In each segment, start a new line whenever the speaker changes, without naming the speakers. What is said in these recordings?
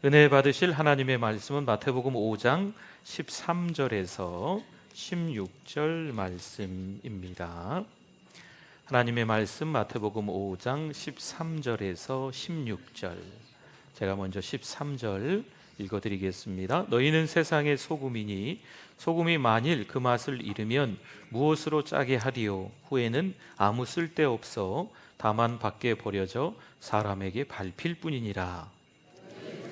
은혜 받으실 하나님의 말씀은 마태복음 5장 13절에서 16절 말씀입니다. 하나님의 말씀 마태복음 5장 13절에서 16절, 제가 먼저 13절 읽어드리겠습니다. 너희는 세상의 소금이니 소금이 만일 그 맛을 잃으면 무엇으로 짜게 하리요? 후에는 아무 쓸데없어 다만 밖에 버려져 사람에게 밟힐 뿐이니라.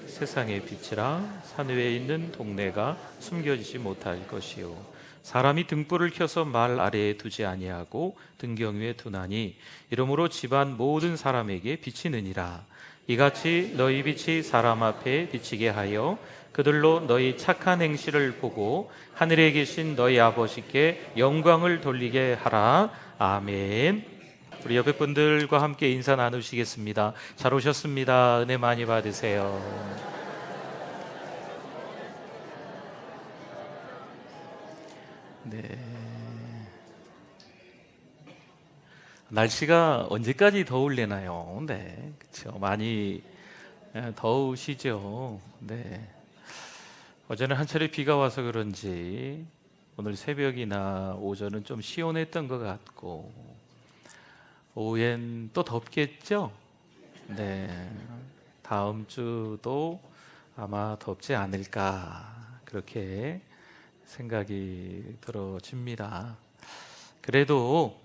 세상의 빛이라 산 위에 있는 동네가 숨겨지지 못할 것이요, 사람이 등불을 켜서 말 아래에 두지 아니하고 등경 위에 두나니 이러므로 집안 모든 사람에게 비치느니라. 이같이 너희 빛이 사람 앞에 비치게 하여 그들로 너희 착한 행실을 보고 하늘에 계신 너희 아버지께 영광을 돌리게 하라. 아멘. 우리 옆에 분들과 함께 인사 나누시겠습니다. 잘 오셨습니다. 은혜 많이 받으세요. 네. 날씨가 언제까지 더울래나요? 네, 그렇죠. 많이 더우시죠. 네. 어제는 한 차례 비가 와서 그런지 오늘 새벽이나 오전은 좀 시원했던 것 같고, 오후엔 또 덥겠죠? 네. 다음 주도 아마 덥지 않을까, 그렇게 생각이 들어집니다. 그래도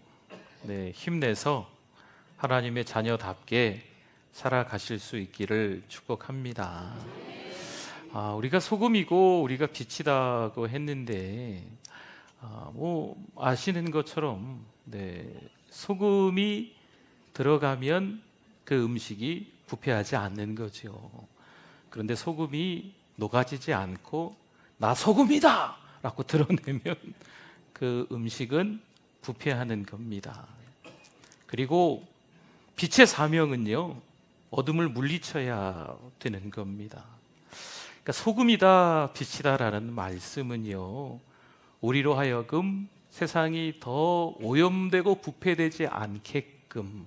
힘내서 하나님의 자녀답게 살아가실 수 있기를 축복합니다. 우리가 소금이고 우리가 빛이다고 했는데, 아시는 것처럼 소금이 들어가면 그 음식이 부패하지 않는 거죠. 그런데 소금이 녹아지지 않고 나 소금이다! 라고 드러내면 그 음식은 부패하는 겁니다. 그리고 빛의 사명은요, 어둠을 물리쳐야 되는 겁니다. 그러니까 소금이다, 빛이다라는 말씀은요, 우리로 하여금 세상이 더 오염되고 부패되지 않게끔,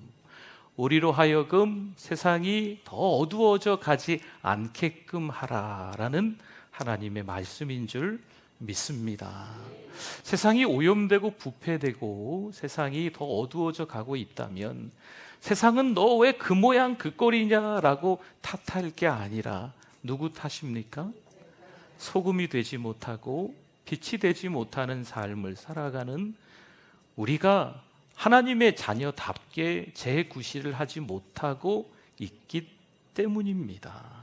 우리로 하여금 세상이 더 어두워져 가지 않게끔 하라라는 하나님의 말씀인 줄 믿습니다. 세상이 오염되고 부패되고 세상이 더 어두워져 가고 있다면, 세상은 너 왜 그 모양 그 꼴이냐라고 탓할 게 아니라 누구 탓입니까? 소금이 되지 못하고 빛이 되지 못하는 삶을 살아가는 우리가 하나님의 자녀답게 재구실을 하지 못하고 있기 때문입니다.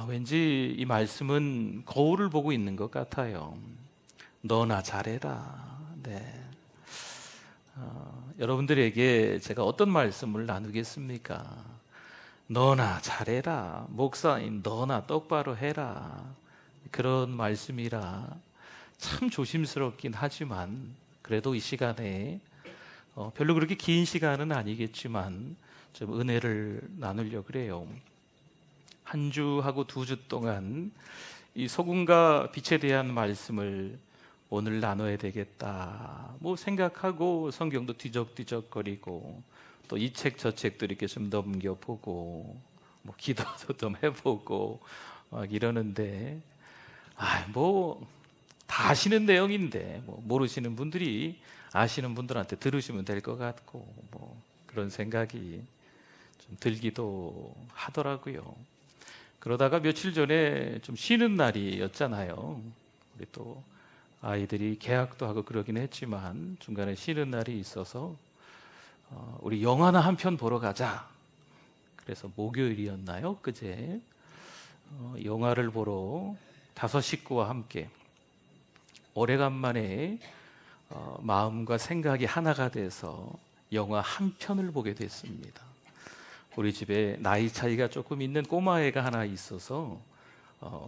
왠지 이 말씀은 거울을 보고 있는 것 같아요. 너나 잘해라. 네. 여러분들에게 제가 어떤 말씀을 나누겠습니까? 너나 잘해라. 목사님, 너나 똑바로 해라. 그런 말씀이라 참 조심스럽긴 하지만, 그래도 이 시간에 별로 그렇게 긴 시간은 아니겠지만 좀 은혜를 나누려고 그래요. 한 주하고 2주 동안 이 소금과 빛에 대한 말씀을 오늘 나눠야 되겠다 생각하고 성경도 뒤적뒤적거리고 또 이 책 저 책도 이렇게 좀 넘겨보고 기도도 좀 해보고 막 이러는데, 다 아시는 내용인데 모르시는 분들이 아시는 분들한테 들으시면 될 것 같고 그런 생각이 좀 들기도 하더라고요. 그러다가 며칠 전에 좀 쉬는 날이었잖아요. 우리 또 아이들이 개학도 하고 그러긴 했지만 중간에 쉬는 날이 있어서 우리 영화나 한 편 보러 가자. 그래서 목요일이었나요? 그제 영화를 보러 5 식구와 함께 오래간만에 마음과 생각이 하나가 돼서 영화 한 편을 보게 됐습니다. 우리 집에 나이 차이가 조금 있는 꼬마애가 하나 있어서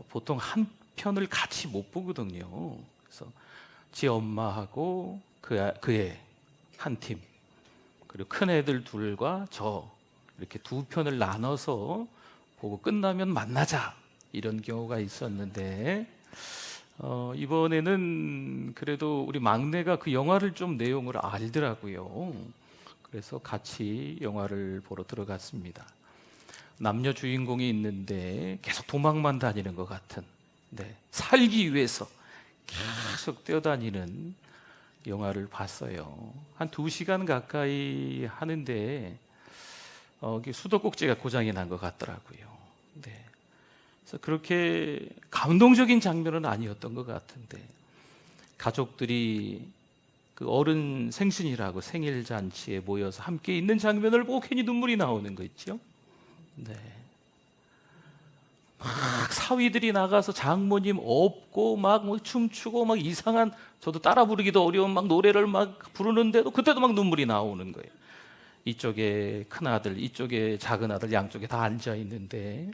보통 한 편을 같이 못 보거든요. 그래서 지 엄마하고 그애 한 팀, 그리고 큰 애들 둘과 저 이렇게 2편을 나눠서 보고 끝나면 만나자, 이런 경우가 있었는데 이번에는 그래도 우리 막내가 그 영화를 좀 내용을 알더라고요. 그래서 같이 영화를 보러 들어갔습니다. 남녀 주인공이 있는데 계속 도망만 다니는 것 같은, 살기 위해서 계속 뛰어다니는 영화를 봤어요. 한 2시간 가까이 하는데 수도꼭지가 고장이 난 것 같더라고요. 그래서 그렇게 감동적인 장면은 아니었던 것 같은데, 가족들이 그 어른 생신이라고 생일 잔치에 모여서 함께 있는 장면을 보고 괜히 눈물이 나오는 거 있죠. 막 사위들이 나가서 장모님 업고 막 춤추고 막 이상한, 저도 따라 부르기도 어려운 막 노래를 막 부르는데도 그때도 막 눈물이 나오는 거예요. 이쪽에 큰 아들, 이쪽에 작은 아들, 양쪽에 다 앉아 있는데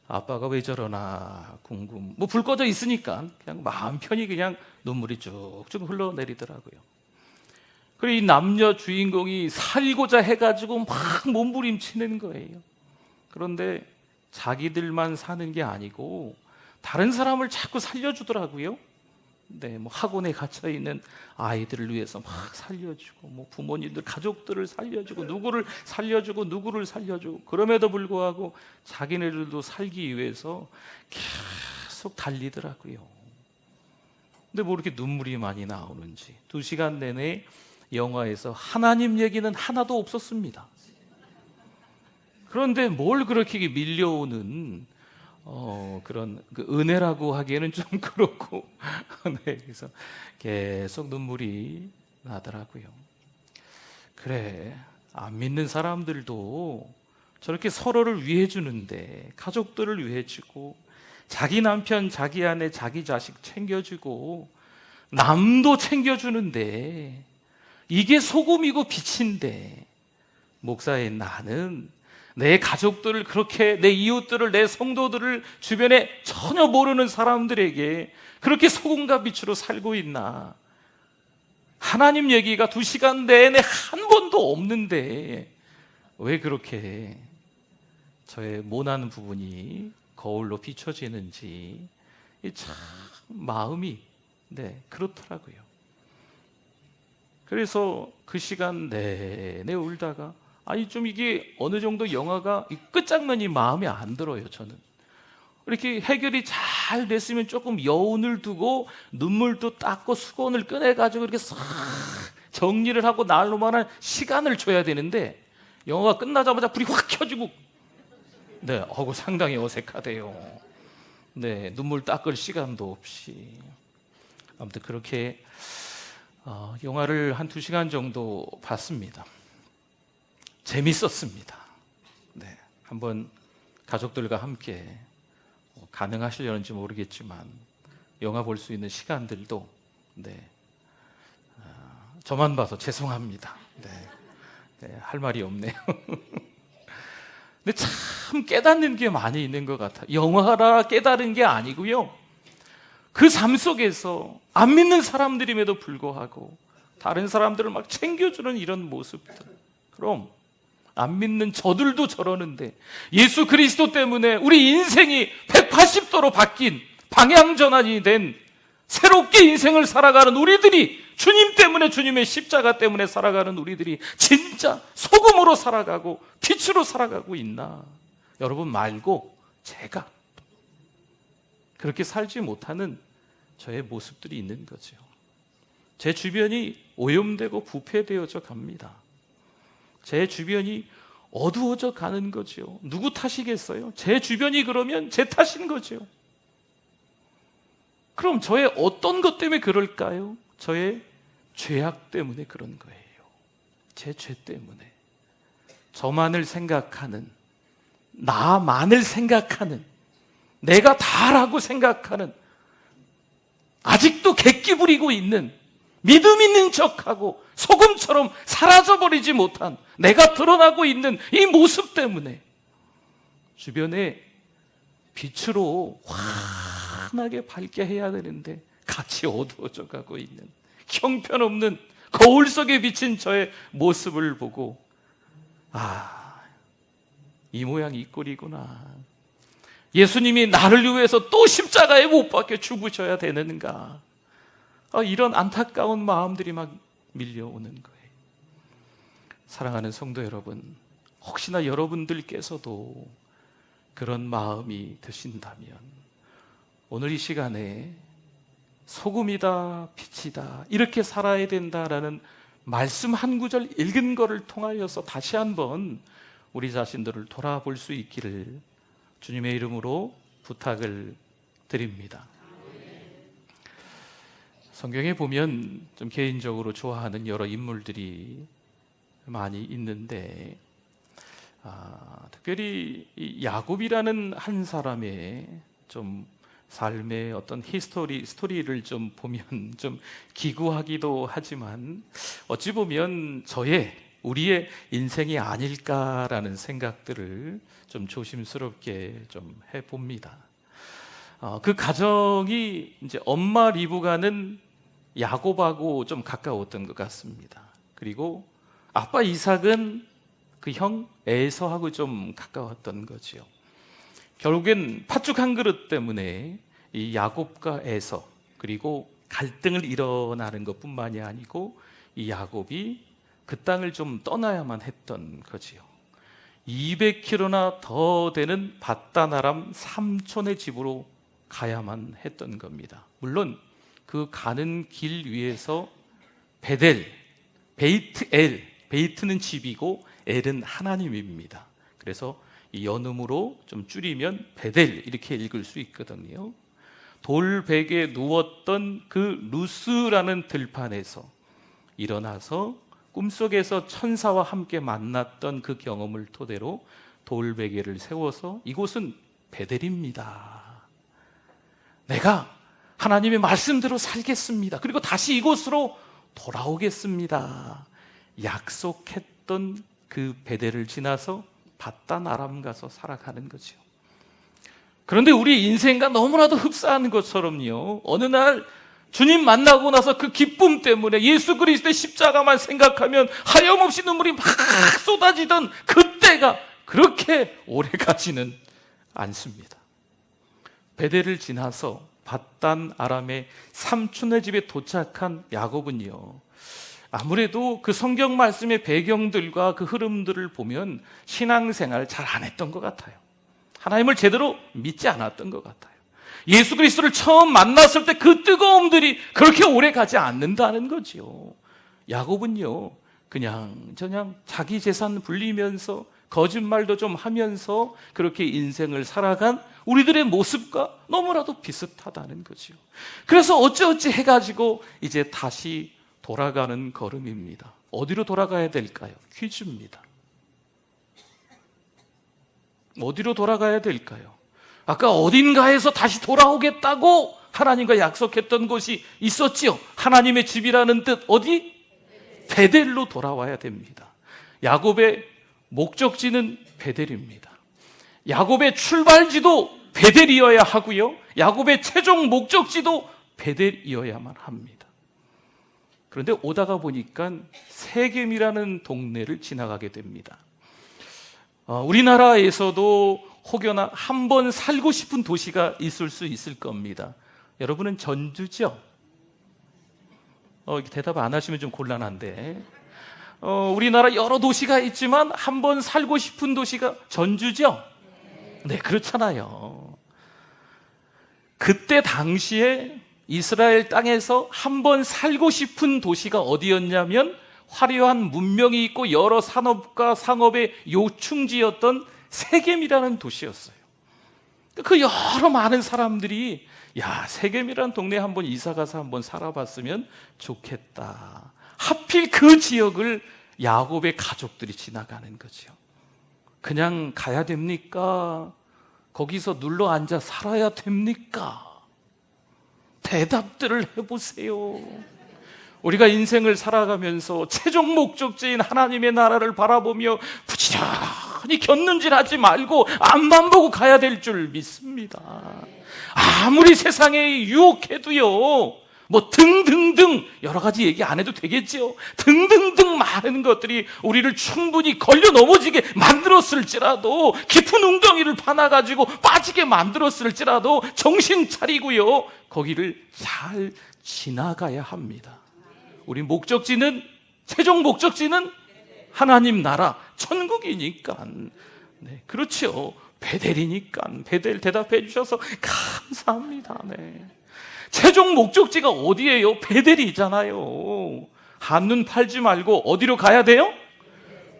아빠가 왜 저러나 궁금. 뭐 불 꺼져 있으니까 그냥 마음 편히 그냥 눈물이 쭉쭉 흘러내리더라고요. 그리고 이 남녀 주인공이 살고자 해가지고 막 몸부림치는 거예요. 그런데 자기들만 사는 게 아니고 다른 사람을 자꾸 살려주더라고요. 뭐 학원에 갇혀 있는 아이들을 위해서 막 살려주고, 뭐 부모님들, 가족들을 살려주고, 누구를 살려주고, 그럼에도 불구하고 자기네들도 살기 위해서 계속 달리더라고요. 근데 뭐 이렇게 눈물이 많이 나오는지, 2시간 내내 영화에서 하나님 얘기는 하나도 없었습니다. 그런데 뭘 그렇게 밀려오는 그런 그 은혜라고 하기에는 좀 그렇고 그래서 계속 눈물이 나더라고요. 그래, 안 믿는 사람들도 저렇게 서로를 위해 주는데, 가족들을 위해 주고, 자기 남편, 자기 아내, 자기 자식 챙겨주고, 남도 챙겨주는데, 이게 소금이고 빛인데, 목사인 나는 내 가족들을 그렇게, 내 이웃들을, 내 성도들을 주변에 전혀 모르는 사람들에게 그렇게 소금과 빛으로 살고 있나? 하나님 얘기가 2시간 내내 한 번도 없는데 왜 그렇게 저의 모난 부분이 거울로 비춰지는지 참 마음이 그렇더라고요. 그래서 그 시간 내내 울다가, 아니 좀 이게 어느 정도 영화가 끝장면이 마음에 안 들어요. 저는 이렇게 해결이 잘 됐으면 조금 여운을 두고 눈물도 닦고 수건을 꺼내가지고 이렇게 싹 정리를 하고 나올 만한 시간을 줘야 되는데, 영화가 끝나자마자 불이 확 켜지고 상당히 어색하대요. 눈물 닦을 시간도 없이. 아무튼 그렇게 영화를 한 2시간 정도 봤습니다. 재밌었습니다. 한번 가족들과 함께 가능하시려는지 모르겠지만 영화 볼 수 있는 시간들도 저만 봐서 죄송합니다. 할 말이 없네요. 근데 참 깨닫는 게 많이 있는 것 같아요. 영화라 깨달은 게 아니고요, 그 삶 속에서 안 믿는 사람들임에도 불구하고 다른 사람들을 막 챙겨주는 이런 모습들. 그럼 안 믿는 저들도 저러는데 예수 그리스도 때문에 우리 인생이 180도로 바뀐, 방향전환이 된 새롭게 인생을 살아가는 우리들이, 주님 때문에, 주님의 십자가 때문에 살아가는 우리들이 진짜 소금으로 살아가고 빛으로 살아가고 있나? 여러분 말고 제가 그렇게 살지 못하는 저의 모습들이 있는 거죠. 제 주변이 오염되고 부패되어져 갑니다. 제 주변이 어두워져 가는 거죠. 누구 탓이겠어요? 제 주변이 그러면 제 탓인 거죠. 그럼 저의 어떤 것 때문에 그럴까요? 저의 죄악 때문에 그런 거예요. 제 죄 때문에. 저만을 생각하는, 나만을 생각하는, 내가 다라고 생각하는, 아직도 객기 부리고 있는, 믿음 있는 척하고 소금처럼 사라져버리지 못한 내가 드러나고 있는 이 모습 때문에 주변에 빛으로 환하게 밝게 해야 되는데 같이 어두워져 가고 있는, 형편없는 거울 속에 비친 저의 모습을 보고, 이 모양이 이 꼴이구나. 예수님이 나를 위해서 또 십자가에 못 박혀 죽으셔야 되는가. 이런 안타까운 마음들이 막 밀려오는 거예요. 사랑하는 성도 여러분,
혹시나 여러분들께서도 그런 마음이 드신다면 오늘 이 시간에 소금이다 빛이다 이렇게 살아야 된다라는 말씀 한 구절 읽은 것을 통하여서 다시 한번 우리 자신들을 돌아볼 수 있기를 주님의 이름으로 부탁을 드립니다. 성경에 보면 좀 개인적으로 좋아하는 여러 인물들이 많이 있는데 특별히 이 야곱이라는 한 사람의 좀 삶의 어떤 스토리를 좀 보면 좀 기구하기도 하지만 어찌 보면 우리의 인생이 아닐까라는 생각들을 좀 조심스럽게 좀 해봅니다. 그 가정이 이제 엄마 리브가는 야곱하고 좀 가까웠던 것 같습니다. 그리고 아빠 이삭은 그 형 에서하고 좀 가까웠던 거지요. 결국엔 팥죽 한 그릇 때문에 이 야곱과 에서 그리고 갈등을 일어나는 것뿐만이 아니고 이 야곱이 그 땅을 좀 떠나야만 했던 거지요. 200km나 더 되는 밧단 아람 삼촌의 집으로 가야만 했던 겁니다. 물론 그 가는 길 위에서 베이트는 집이고 엘은 하나님입니다. 그래서 이 연음으로 좀 줄이면 베델 이렇게 읽을 수 있거든요. 돌베개에 누웠던 그 루스라는 들판에서 일어나서 꿈속에서 천사와 함께 만났던 그 경험을 토대로 돌베개를 세워서 이곳은 베델입니다. 내가 하나님의 말씀대로 살겠습니다. 그리고 다시 이곳으로 돌아오겠습니다. 약속했던 그 베델을 지나서 밧단 아람 가서 살아가는 거죠. 그런데 우리 인생과 너무나도 흡사한 것처럼요, 어느 날 주님 만나고 나서 그 기쁨 때문에 예수 그리스도의 십자가만 생각하면 하염없이 눈물이 막 쏟아지던 그때가 그렇게 오래 가지는 않습니다. 베델을 지나서 밧단 아람의 삼촌의 집에 도착한 야곱은요, 아무래도 그 성경 말씀의 배경들과 그 흐름들을 보면 신앙생활 잘 안 했던 것 같아요. 하나님을 제대로 믿지 않았던 것 같아요. 예수 그리스도를 처음 만났을 때 그 뜨거움들이 그렇게 오래 가지 않는다는 거지요. 야곱은요, 그냥 자기 재산 불리면서 거짓말도 좀 하면서 그렇게 인생을 살아간 우리들의 모습과 너무나도 비슷하다는 거지요. 그래서 어찌어찌 해가지고 이제 다시 돌아가는 걸음입니다. 어디로 돌아가야 될까요? 퀴즈입니다. 어디로 돌아가야 될까요? 아까 어딘가에서 다시 돌아오겠다고 하나님과 약속했던 곳이 있었지요. 하나님의 집이라는 뜻, 어디? 베델로 돌아와야 됩니다. 야곱의 목적지는 베델입니다. 야곱의 출발지도 베델이어야 하고요, 야곱의 최종 목적지도 베델이어야만 합니다. 그런데 오다가 보니까 세겜이라는 동네를 지나가게 됩니다. 우리나라에서도 혹여나 한번 살고 싶은 도시가 있을 수 있을 겁니다. 여러분은 전주죠? 대답 안 하시면 좀 곤란한데, 우리나라 여러 도시가 있지만 한번 살고 싶은 도시가 전주죠? 네, 그렇잖아요. 그때 당시에 이스라엘 땅에서 한번 살고 싶은 도시가 어디였냐면 화려한 문명이 있고 여러 산업과 상업의 요충지였던 세겜이라는 도시였어요. 그 여러 많은 사람들이 세겜이라는 동네에 한번 이사가서 한번 살아봤으면 좋겠다. 하필 그 지역을 야곱의 가족들이 지나가는 거죠. 그냥 가야 됩니까? 거기서 눌러 앉아 살아야 됩니까? 대답들을 해보세요. 우리가 인생을 살아가면서 최종 목적지인 하나님의 나라를 바라보며 부지런히 곁눈질하지 말고 앞만 보고 가야 될 줄 믿습니다. 아무리 세상에 유혹해도요, 등등등 여러 가지 얘기 안 해도 되겠죠. 등등등 많은 것들이 우리를 충분히 걸려 넘어지게 만들었을지라도, 깊은 웅덩이를 파놔가지고 빠지게 만들었을지라도 정신 차리고요, 거기를 잘 지나가야 합니다. 우리 최종 목적지는 하나님 나라, 천국이니까. 네, 그렇죠. 베델이니까. 베델 대답해 주셔서 감사합니다. 네. 최종 목적지가 어디예요? 베델이잖아요. 한눈 팔지 말고 어디로 가야 돼요?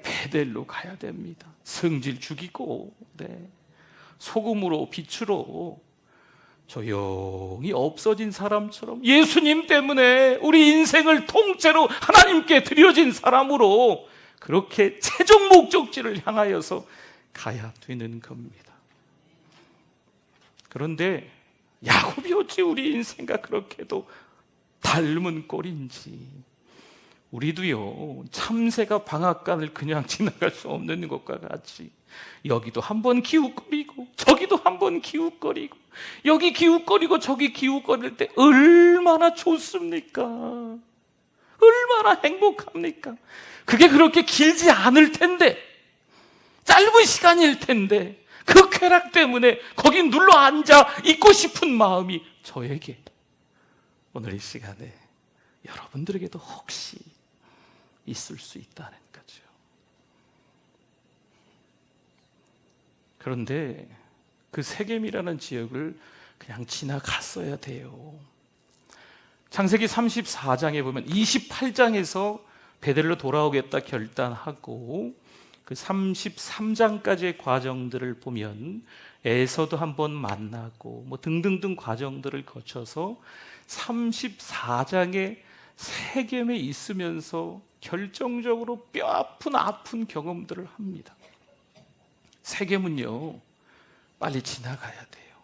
베델로 가야 됩니다. 성질 죽이고, 네. 소금으로 빛으로 조용히 없어진 사람처럼 예수님 때문에 우리 인생을 통째로 하나님께 드려진 사람으로 그렇게 최종 목적지를 향하여서 가야 되는 겁니다. 그런데 야곱이 어찌 우리 인생과 그렇게도 닮은 꼴인지, 우리도요 참새가 방앗간을 그냥 지나갈 수 없는 것과 같이 여기도 한번 기웃거리고 저기도 한번 기웃거리고, 여기 기웃거리고 저기 기웃거릴 때 얼마나 좋습니까? 얼마나 행복합니까? 그게 그렇게 길지 않을 텐데, 짧은 시간일 텐데, 그 쾌락 때문에 거기 눌러 앉아 있고 싶은 마음이 저에게 오늘 이 시간에 여러분들에게도 혹시 있을 수 있다는 거죠. 그런데 그 세겜이라는 지역을 그냥 지나갔어야 돼요. 창세기 34장에 보면 28장에서 베델로 돌아오겠다 결단하고 그 33장까지의 과정들을 보면 에서도 한번 만나고 뭐 등등등 과정들을 거쳐서 34장에 세겜에 있으면서 결정적으로 뼈아픈 아픈 경험들을 합니다. 세겜은요 빨리 지나가야 돼요.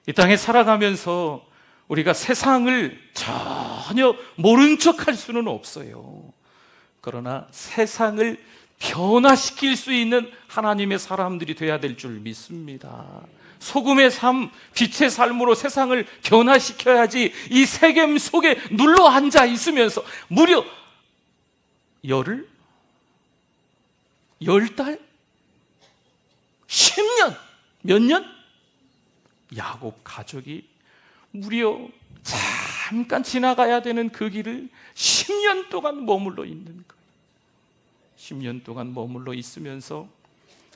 이 땅에 살아가면서 우리가 세상을 전혀 모른 척할 수는 없어요. 그러나 세상을 변화시킬 수 있는 하나님의 사람들이 돼야 될 줄 믿습니다. 소금의 삶, 빛의 삶으로 세상을 변화시켜야지 이 세겜 속에 눌러 앉아 있으면서 무려 열흘? 10달? 10년? 몇 년? 야곱 가족이 무려 잠깐 지나가야 되는 그 길을 10년 동안 머물러 있는 거예요. 10년 동안 머물러 있으면서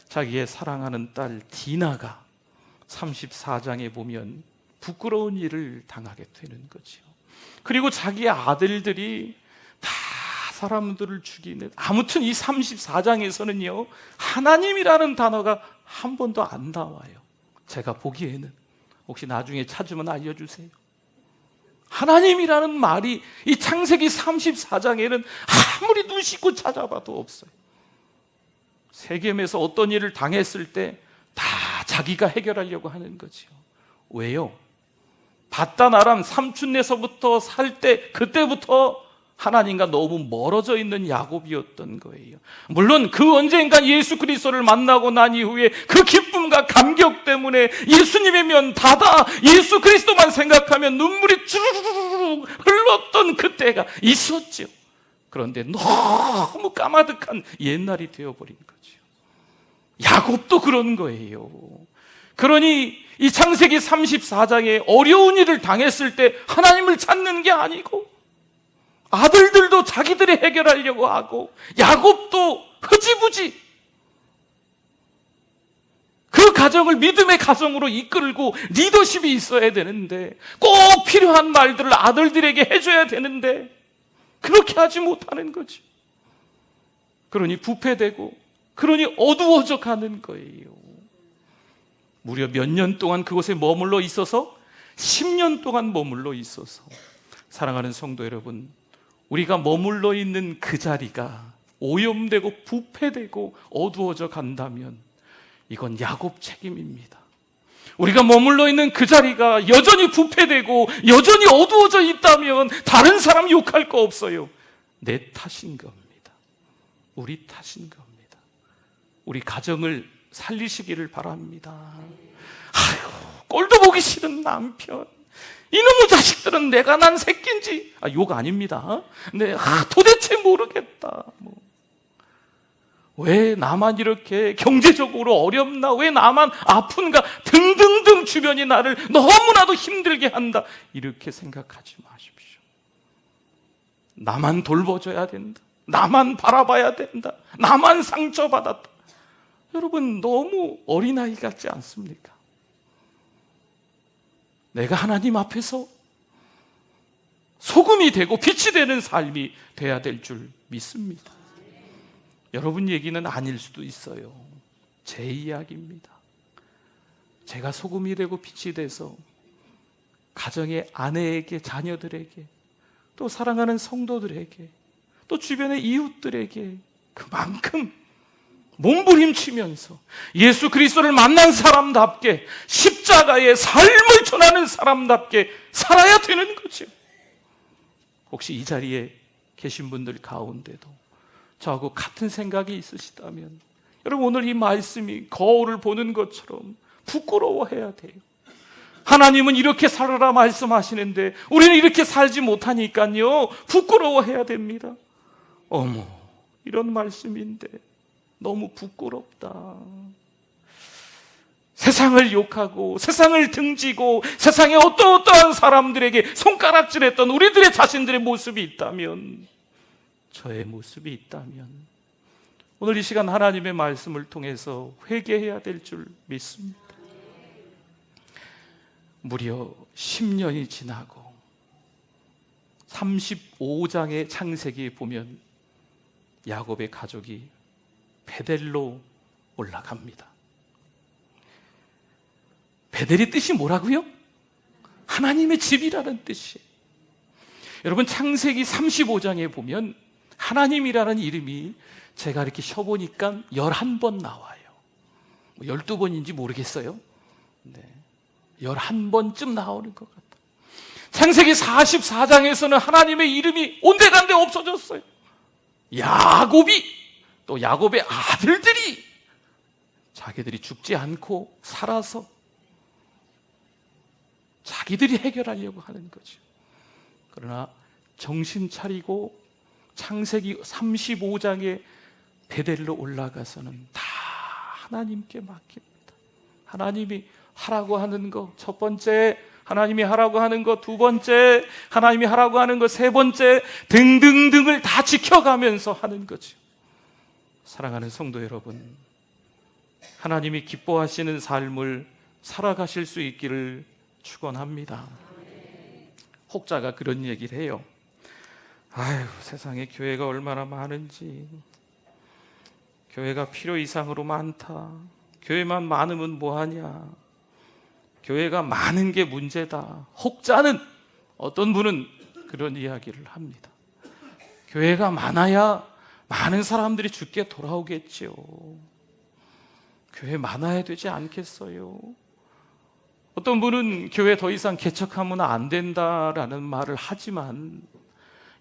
자기의 사랑하는 딸 디나가 34장에 보면 부끄러운 일을 당하게 되는 거죠. 그리고 자기의 아들들이 다 사람들을 죽이는, 아무튼 이 34장에서는요 하나님이라는 단어가 한 번도 안 나와요. 제가 보기에는, 혹시 나중에 찾으면 알려주세요. 하나님이라는 말이 이 창세기 34장에는 아무리 눈 씻고 찾아봐도 없어요. 세겜에서 어떤 일을 당했을 때 다 자기가 해결하려고 하는 거죠. 왜요? 바단 아람 삼촌네서부터 살 때, 그때부터 하나님과 너무 멀어져 있는 야곱이었던 거예요. 물론 그 언젠가 예수 그리스도를 만나고 난 이후에 그 기쁨과 감격 때문에 예수님의 면 닫아 예수 그리스도만 생각하면 눈물이 주르륵 흘렀던 그때가 있었죠. 그런데 너무 까마득한 옛날이 되어버린 거죠. 야곱도 그런 거예요. 그러니 이 창세기 34장에 어려운 일을 당했을 때 하나님을 찾는 게 아니고 아들들도 자기들이 해결하려고 하고 야곱도 흐지부지 그 가정을 믿음의 가정으로 이끌고 리더십이 있어야 되는데, 꼭 필요한 말들을 아들들에게 해줘야 되는데 그렇게 하지 못하는 거죠. 그러니 부패되고, 그러니 어두워져 가는 거예요. 무려 몇 년 동안 그곳에 머물러 있어서 10년 동안 머물러 있어서, 사랑하는 성도 여러분, 우리가 머물러 있는 그 자리가 오염되고 부패되고 어두워져 간다면 이건 야곱 책임입니다. 우리가 머물러 있는 그 자리가 여전히 부패되고 여전히 어두워져 있다면 다른 사람 욕할 거 없어요. 내 탓인 겁니다. 우리 탓인 겁니다. 우리 가정을 살리시기를 바랍니다. 아이고, 꼴도 보기 싫은 남편, 이놈의 자식들은 내가 난 새끼인지, 욕 아닙니다. 근데 도대체 모르겠다. 왜 나만 이렇게 경제적으로 어렵나, 왜 나만 아픈가 등등등, 주변이 나를 너무나도 힘들게 한다, 이렇게 생각하지 마십시오. 나만 돌봐줘야 된다, 나만 바라봐야 된다. 나만 상처받았다. 여러분, 너무 어린아이 같지 않습니까? 내가 하나님 앞에서 소금이 되고 빛이 되는 삶이 돼야 될 줄 믿습니다. 여러분 얘기는 아닐 수도 있어요. 제 이야기입니다. 제가 소금이 되고 빛이 돼서 가정의 아내에게, 자녀들에게, 또 사랑하는 성도들에게, 또 주변의 이웃들에게 그만큼 몸부림치면서 예수 그리스도를 만난 사람답게 십자가의 삶을 전하는 사람답게 살아야 되는 거죠. 혹시 이 자리에 계신 분들 가운데도 저하고 같은 생각이 있으시다면 여러분, 오늘 이 말씀이 거울을 보는 것처럼 부끄러워해야 돼요. 하나님은 이렇게 살아라 말씀하시는데 우리는 이렇게 살지 못하니까요, 부끄러워해야 됩니다. 어머, 이런 말씀인데 너무 부끄럽다. 세상을 욕하고 세상을 등지고 세상에 어떠한 사람들에게 손가락질했던 우리들의 자신들의 모습이 있다면, 저의 모습이 있다면 오늘 이 시간 하나님의 말씀을 통해서 회개해야 될 줄 믿습니다. 무려 10년이 지나고 35장의 창세기에 보면 야곱의 가족이 베델로 올라갑니다. 베델의 뜻이 뭐라고요? 하나님의 집이라는 뜻이에요. 여러분, 창세기 35장에 보면 하나님이라는 이름이 제가 이렇게 쉬어보니까 11번 나와요. 12번인지 모르겠어요. 네, 11번쯤 나오는 것 같아요. 창세기 44장에서는 하나님의 이름이 온데간데 없어졌어요. 야곱이, 또 야곱의 아들들이 자기들이 죽지 않고 살아서 자기들이 해결하려고 하는 거죠. 그러나 정신 차리고 창세기 35장에 베델로 올라가서는 다 하나님께 맡깁니다. 하나님이 하라고 하는 거 첫 번째, 하나님이 하라고 하는 거 두 번째, 하나님이 하라고 하는 거 세 번째, 등등등을 다 지켜가면서 하는 거죠. 사랑하는 성도 여러분, 하나님이 기뻐하시는 삶을 살아가실 수 있기를 축원합니다. 혹자가 그런 얘기를 해요. 아유, 세상에 교회가 얼마나 많은지, 교회가 필요 이상으로 많다. 교회만 많으면 뭐하냐. 교회가 많은 게 문제다. 혹자는, 어떤 분은 그런 이야기를 합니다. 교회가 많아야 많은 사람들이 주께 돌아오겠죠. 교회 많아야 되지 않겠어요? 어떤 분은 교회 더 이상 개척하면 안 된다라는 말을 하지만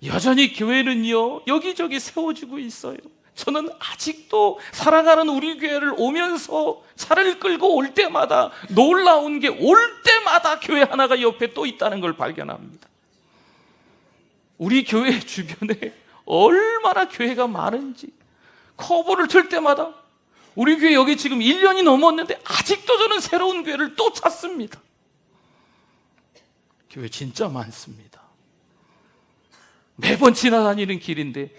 여전히 교회는요, 여기저기 세워지고 있어요. 저는 아직도 사랑하는 우리 교회를 오면서 차를 끌고 올 때마다 놀라운 게, 올 때마다 교회 하나가 옆에 또 있다는 걸 발견합니다. 우리 교회 주변에 얼마나 교회가 많은지, 커브를 틀 때마다 우리 교회 여기 지금 1년이 넘었는데 아직도 저는 새로운 교회를 또 찾습니다. 교회 진짜 많습니다. 매번 지나다니는 길인데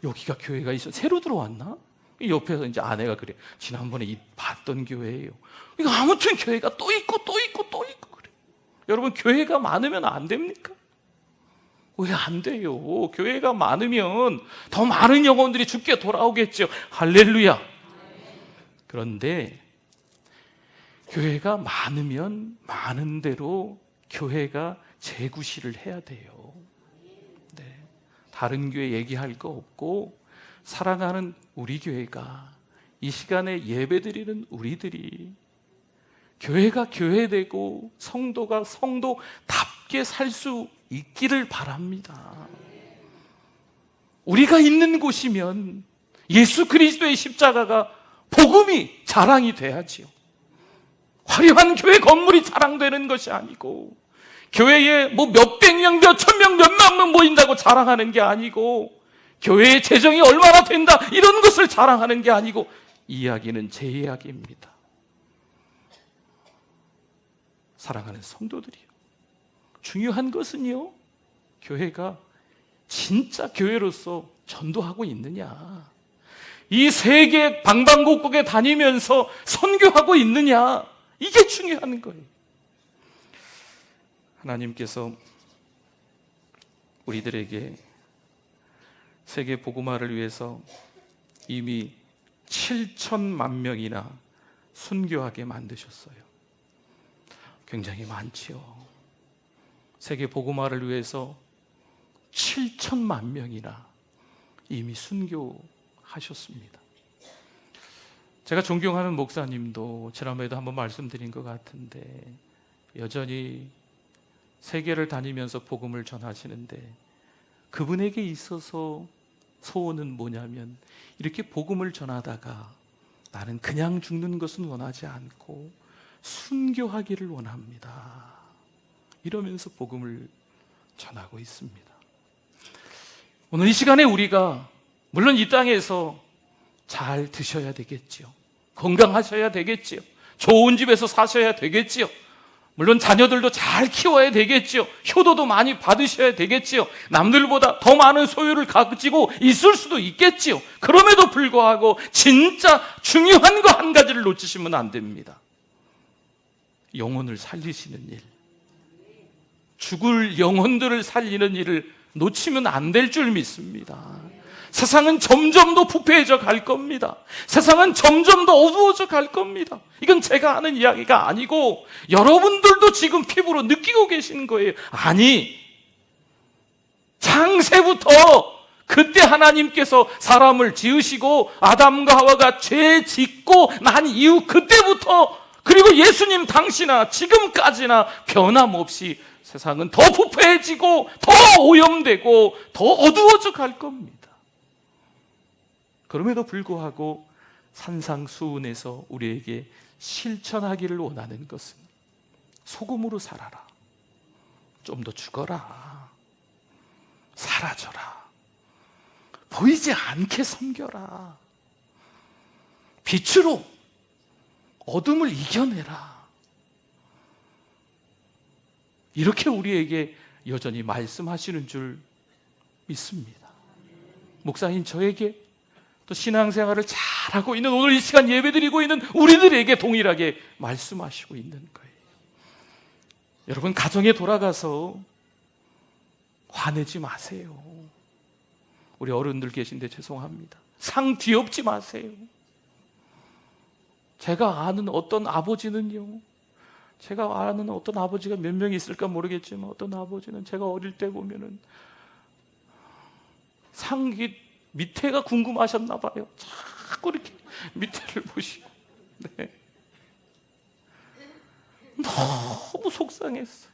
여기가 교회가 있어, 새로 들어왔나? 옆에서 이제 아내가 그래, 지난번에 봤던 교회예요. 이거 아무튼 교회가 또 있고 또 있고 또 있고 그래. 여러분, 교회가 많으면 안 됩니까? 왜 안 돼요? 교회가 많으면 더 많은 영혼들이 주께 돌아오겠죠. 할렐루야. 그런데 교회가 많으면 많은 대로 교회가 재구실을 해야 돼요. 네. 다른 교회 얘기할 거 없고, 사랑하는 우리 교회가, 이 시간에 예배드리는 우리들이 교회가 교회되고 성도가 성도답게 살 수 있기를 바랍니다. 우리가 있는 곳이면 예수 그리스도의 십자가가, 복음이 자랑이 돼야지요. 화려한 교회 건물이 자랑되는 것이 아니고, 교회에 뭐 몇백 명, 몇천 명, 몇만 명 모인다고 자랑하는 게 아니고, 교회의 재정이 얼마나 된다 이런 것을 자랑하는 게 아니고, 이 이야기는 제 이야기입니다. 사랑하는 성도들이요, 중요한 것은요, 교회가 진짜 교회로서 전도하고 있느냐? 이 세계 방방곡곡에 다니면서 선교하고 있느냐? 이게 중요한 거예요. 하나님께서 우리들에게 세계 복음화를 위해서 이미 7천만 명이나 순교하게 만드셨어요. 굉장히 많지요. 세계 복음화를 위해서 7천만 명이나 이미 순교하셨습니다. 제가 존경하는 목사님도 지난번에도 한번 말씀드린 것 같은데 여전히 세계를 다니면서 복음을 전하시는데 그분에게 있어서 소원은 뭐냐면 이렇게 복음을 전하다가 나는 그냥 죽는 것은 원하지 않고 순교하기를 원합니다. 이러면서 복음을 전하고 있습니다. 오늘 이 시간에 우리가 물론 이 땅에서 잘 드셔야 되겠지요. 건강하셔야 되겠지요. 좋은 집에서 사셔야 되겠지요. 물론 자녀들도 잘 키워야 되겠지요. 효도도 많이 받으셔야 되겠지요. 남들보다 더 많은 소유를 가지고 있을 수도 있겠지요. 그럼에도 불구하고 진짜 중요한 거 한 가지를 놓치시면 안 됩니다. 영혼을 살리시는 일, 죽을 영혼들을 살리는 일을 놓치면 안 될 줄 믿습니다. 세상은 점점 더 부패해져 갈 겁니다. 세상은 점점 더 어두워져 갈 겁니다. 이건 제가 하는 이야기가 아니고 여러분들도 지금 피부로 느끼고 계신 거예요. 아니, 창세부터 그때 하나님께서 사람을 지으시고 아담과 하와가 죄 짓고 난 이후 그때부터 그리고 예수님 당시나 지금까지나 변함없이 세상은 더 부패해지고 더 오염되고 더 어두워져 갈 겁니다. 그럼에도 불구하고 산상수훈에서 우리에게 실천하기를 원하는 것은 소금으로 살아라. 좀 더 죽어라. 사라져라. 보이지 않게 섬겨라. 빛으로 어둠을 이겨내라. 이렇게 우리에게 여전히 말씀하시는 줄 믿습니다. 목사님 저에게 또 신앙생활을 잘하고 있는 오늘 이 시간 예배드리고 있는 우리들에게 동일하게 말씀하시고 있는 거예요. 여러분 가정에 돌아가서 화내지 마세요. 우리 어른들 계신데 죄송합니다. 상 뒤엎지 마세요. 제가 아는 어떤 아버지는요, 제가 아는 어떤 아버지가 몇 명이 있을까 모르겠지만 어떤 아버지는 제가 어릴 때 보면은 상기 밑에가 궁금하셨나 봐요. 자꾸 이렇게 밑에를 보시고. 네. 너무 속상했어요.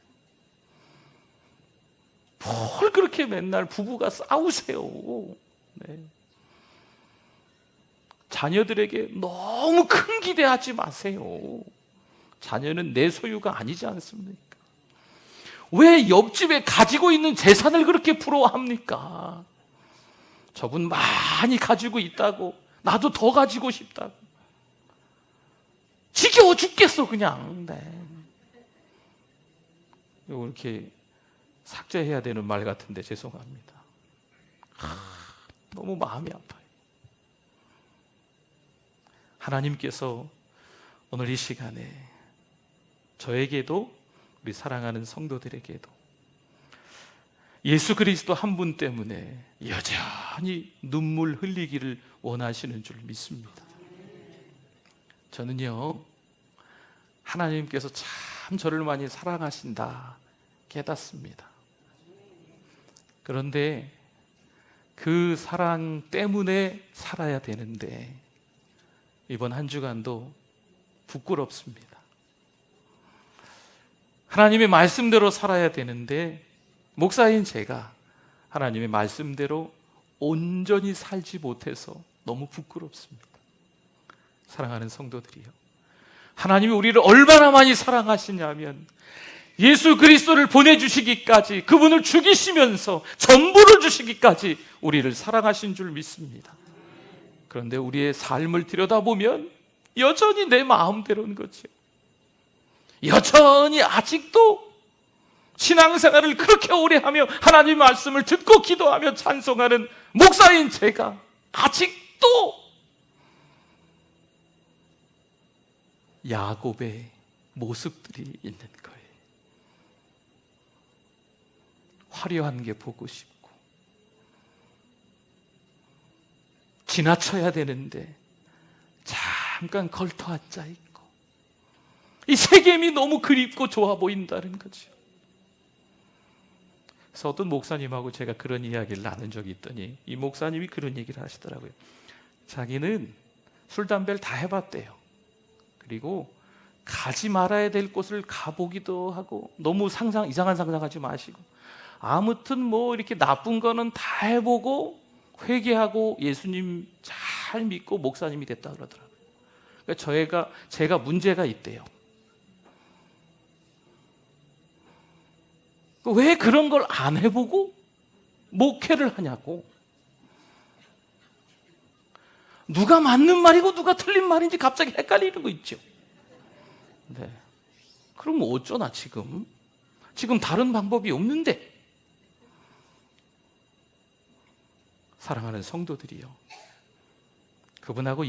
뭘 그렇게 맨날 부부가 싸우세요. 네. 자녀들에게 너무 큰 기대하지 마세요. 자녀는 내 소유가 아니지 않습니까? 왜 옆집에 가지고 있는 재산을 그렇게 부러워합니까? 저분 많이 가지고 있다고 나도 더 가지고 싶다고 지겨워 죽겠어 그냥. 네. 이렇게 삭제해야 되는 말 같은데 죄송합니다. 너무 마음이 아파요. 하나님께서 오늘 이 시간에 저에게도 우리 사랑하는 성도들에게도 예수 그리스도 한 분 때문에 여전히 눈물 흘리기를 원하시는 줄 믿습니다. 저는요, 하나님께서 참 저를 많이 사랑하신다 깨닫습니다. 그런데 그 사랑 때문에 살아야 되는데 이번 한 주간도 부끄럽습니다. 하나님의 말씀대로 살아야 되는데 목사인 제가 하나님의 말씀대로 온전히 살지 못해서 너무 부끄럽습니다. 사랑하는 성도들이요, 하나님이 우리를 얼마나 많이 사랑하시냐면 예수 그리스도를 보내주시기까지, 그분을 죽이시면서 전부를 주시기까지 우리를 사랑하신 줄 믿습니다. 그런데 우리의 삶을 들여다보면 여전히 내 마음대로인 거죠. 여전히 아직도 신앙생활을 그렇게 오래 하며 하나님 말씀을 듣고 기도하며 찬송하는 목사인 제가 아직도 야곱의 모습들이 있는 거예요. 화려한 게 보고 싶고 지나쳐야 되는데 잠깐 걸터 앉아 있고 이 세겜이 너무 그립고 좋아 보인다는 거죠. 그래서 어떤 목사님하고 제가 그런 이야기를 나눈 적이 있더니 이 목사님이 그런 얘기를 하시더라고요. 자기는 술, 담배를 다 해봤대요. 그리고 가지 말아야 될 곳을 가보기도 하고 너무 이상한 상상하지 마시고 아무튼 뭐 이렇게 나쁜 거는 다 해보고 회개하고 예수님 잘 믿고 목사님이 됐다 그러더라고요. 그러니까 제가 문제가 있대요. 왜 그런 걸 안 해보고 목회를 하냐고. 누가 맞는 말이고 누가 틀린 말인지 갑자기 헷갈리는 거 있죠. 네. 그럼 어쩌나 지금 다른 방법이 없는데. 사랑하는 성도들이요, 그분하고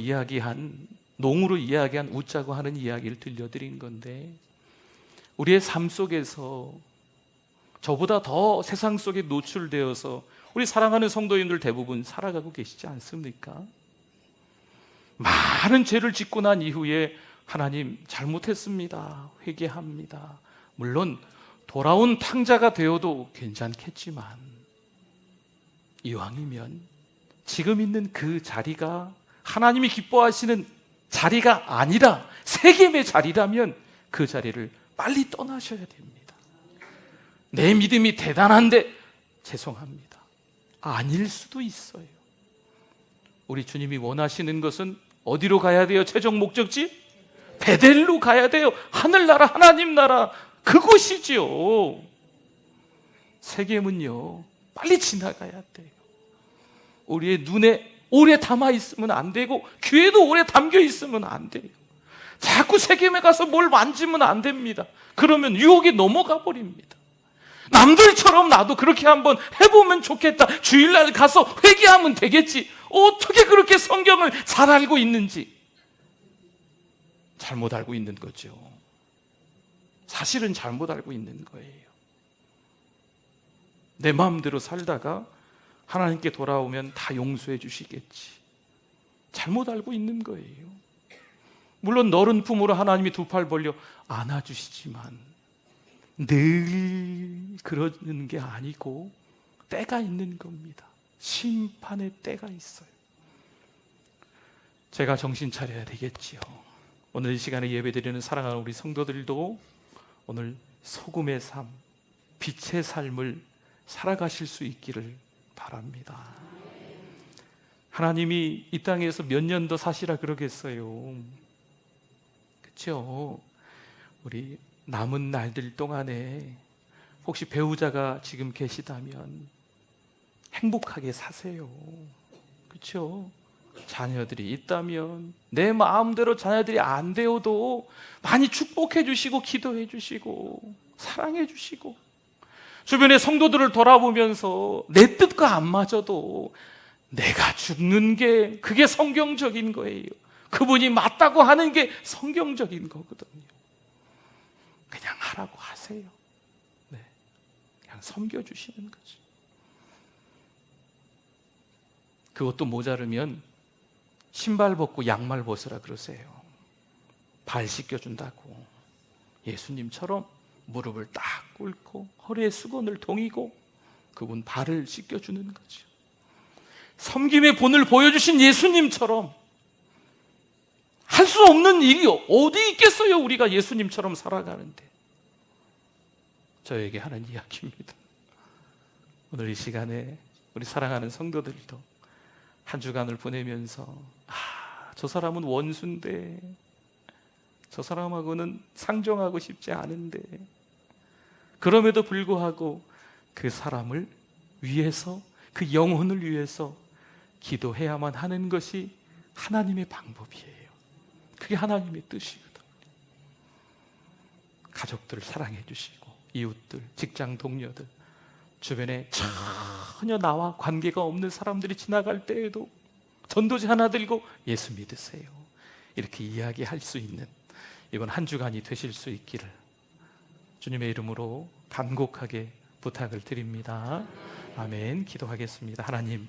농으로 이야기한 웃자고 하는 이야기를 들려드린 건데, 우리의 삶 속에서 저보다 더 세상 속에 노출되어서 우리 사랑하는 성도인들 대부분 살아가고 계시지 않습니까? 많은 죄를 짓고 난 이후에 하나님 잘못했습니다, 회개합니다. 물론 돌아온 탕자가 되어도 괜찮겠지만 이왕이면 지금 있는 그 자리가 하나님이 기뻐하시는 자리가 아니라 세겜의 자리라면 그 자리를 빨리 떠나셔야 됩니다. 내 믿음이 대단한데 죄송합니다, 아닐 수도 있어요. 우리 주님이 원하시는 것은 어디로 가야 돼요? 최종 목적지? 베델로 가야 돼요. 하늘나라, 하나님 나라, 그곳이지요. 세겜은요 빨리 지나가야 돼요. 우리의 눈에 오래 담아 있으면 안 되고 귀에도 오래 담겨 있으면 안 돼요. 자꾸 세겜에 가서 뭘 만지면 안 됩니다. 그러면 유혹이 넘어가 버립니다. 남들처럼 나도 그렇게 한번 해보면 좋겠다, 주일날 가서 회개하면 되겠지, 어떻게 그렇게 성경을 잘 알고 있는지. 잘못 알고 있는 거죠. 사실은 잘못 알고 있는 거예요. 내 마음대로 살다가 하나님께 돌아오면 다 용서해 주시겠지, 잘못 알고 있는 거예요. 물론 너른 품으로 하나님이 두 팔 벌려 안아주시지만 늘 그러는 게 아니고 때가 있는 겁니다. 심판의 때가 있어요. 제가 정신 차려야 되겠지요. 오늘 이 시간에 예배드리는 사랑하는 우리 성도들도 오늘 소금의 삶, 빛의 삶을 살아가실 수 있기를 바랍니다. 하나님이 이 땅에서 몇 년 더 사시라 그러겠어요. 그렇죠? 우리 남은 날들 동안에 혹시 배우자가 지금 계시다면 행복하게 사세요. 그렇죠? 자녀들이 있다면 내 마음대로 자녀들이 안 되어도 많이 축복해 주시고 기도해 주시고 사랑해 주시고, 주변의 성도들을 돌아보면서 내 뜻과 안 맞아도 내가 죽는 게 그게 성경적인 거예요. 그분이 맞다고 하는 게 성경적인 거거든요. 그냥 하라고 하세요. 네, 그냥 섬겨주시는 거죠. 그것도 모자르면 신발 벗고 양말 벗으라 그러세요. 발 씻겨준다고. 예수님처럼 무릎을 딱 꿇고 허리에 수건을 동이고 그분 발을 씻겨주는 거죠. 섬김의 본을 보여주신 예수님처럼 할 수 없는 일이 어디 있겠어요? 우리가 예수님처럼 살아가는데. 저에게 하는 이야기입니다. 오늘 이 시간에 우리 사랑하는 성도들도 한 주간을 보내면서 저 사람은 원수인데, 저 사람하고는 상종하고 싶지 않은데, 그럼에도 불구하고 그 사람을 위해서, 그 영혼을 위해서 기도해야만 하는 것이 하나님의 방법이에요. 그게 하나님의 뜻이거든요. 가족들을 사랑해 주시고 이웃들, 직장 동료들, 주변에 전혀 나와 관계가 없는 사람들이 지나갈 때에도 전도지 하나 들고 예수 믿으세요, 이렇게 이야기할 수 있는 이번 한 주간이 되실 수 있기를 주님의 이름으로 간곡하게 부탁을 드립니다. 아멘. 기도하겠습니다. 하나님,